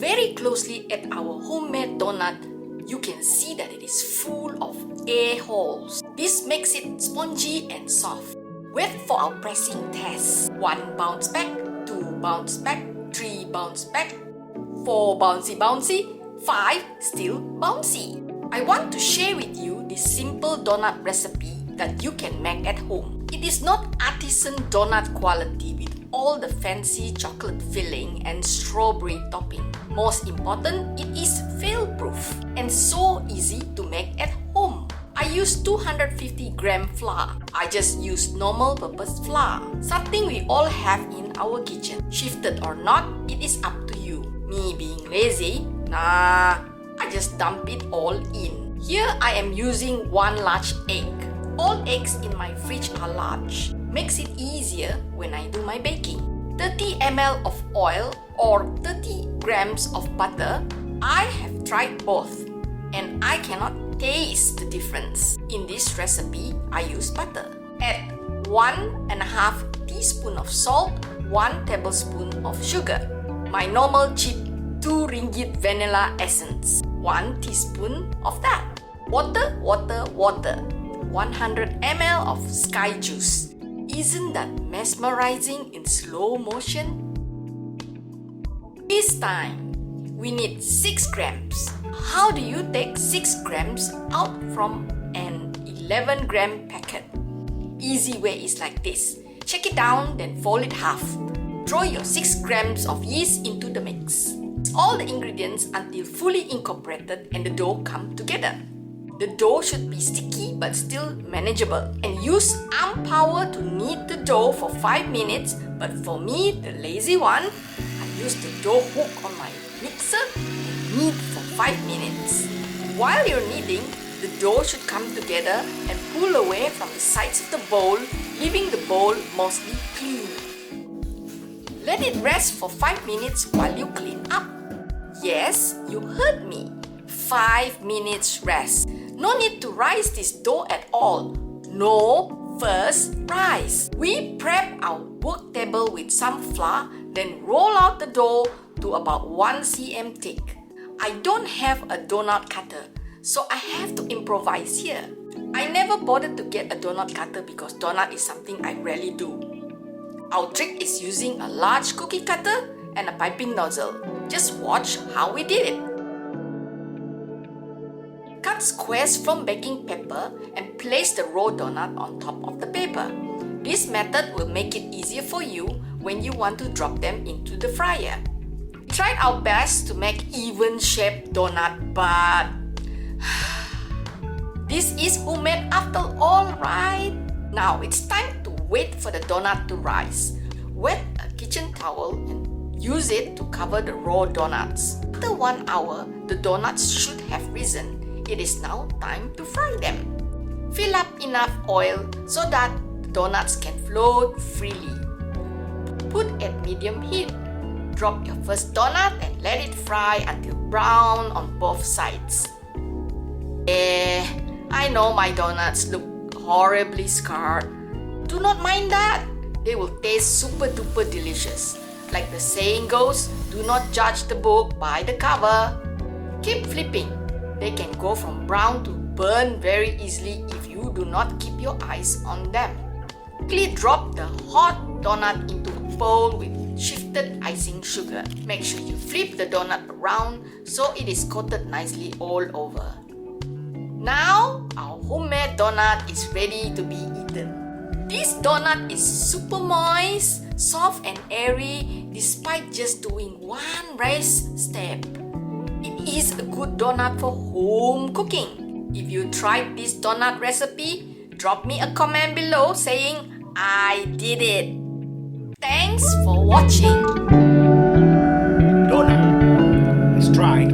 very closely at our homemade donut, you can see that it is full of air holes. This makes it spongy and soft. Wait for our pressing test. 1 bounce back, 2 bounce back, 3 bounce back, 4 bouncy, 5 still bouncy. I want to share with you this simple donut recipe that you can make at home. It is not artisan donut quality with all the fancy chocolate filling and strawberry topping. Most important, it is fail-proof and so easy to make at home. I use 250 gram flour. I just use normal purpose flour, something we all have in our kitchen. Shifted or not, it is up to you. Me being lazy, nah, I just dump it all in. Here I am using 1 large egg. All eggs in my fridge are large. Makes it easier when I do my baking. 30 ml of oil or 30 grams of butter. I have tried both and I cannot taste the difference. In this recipe, I use butter. Add 1.5 teaspoon of salt, 1 tablespoon of sugar. My normal cheap 2 ringgit vanilla essence, 1 teaspoon of that. Water. 100 ml of sky juice. Isn't that mesmerizing in slow motion? This time, we need 6 grams. How do you take 6 grams out from an 11 gram packet? Easy way is like this. Check it down, then fold it half. Throw your 6 grams of yeast into the mix. All the ingredients until fully incorporated and the dough come together. The dough should be sticky but still manageable. And use arm power to knead the dough for 5 minutes. But for me, the lazy one, I use the dough hook on my mixer and knead for 5 minutes. While you're kneading, the dough should come together and pull away from the sides of the bowl, leaving the bowl mostly clean. Let it rest for 5 minutes while you clean up. Yes, you heard me. 5 minutes rest. No need to rise this dough at all. No, first rise. We prep our work table with some flour, then roll out the dough to about 1 cm thick. I don't have a donut cutter, so I have to improvise here. I never bothered to get a donut cutter because donut is something I rarely do. Our trick is using a large cookie cutter and a piping nozzle. Just watch how we did it. Cut squares from baking paper and place the raw donut on top of the paper. This method will make it easier for you when you want to drop them into the fryer. We tried our best to make even-shaped donut, but this is homemade after all, right? Now it's time to wait for the donut to rise. Wet a kitchen towel and use it to cover the raw donuts. After 1 hour, the donuts should have risen. It is now time to fry them. Fill up enough oil so that the donuts can float freely. Put at medium heat. Drop your first donut and let it fry until brown on both sides. I know my donuts look horribly scarred. Do not mind that. They will taste super duper delicious. Like the saying goes, do not judge the book by the cover. Keep flipping. They can go from brown to burn very easily if you do not keep your eyes on them. Quickly drop the hot donut into a bowl with shifted icing sugar. Make sure you flip the donut around so it is coated nicely all over. Now, our homemade donut is ready to be eaten. This donut is super moist, soft and airy despite just doing 1 raised step. It is a good donut for home cooking. If you tried this donut recipe, drop me a comment below saying I did it. Thanks for watching. Doughnut. Let's try.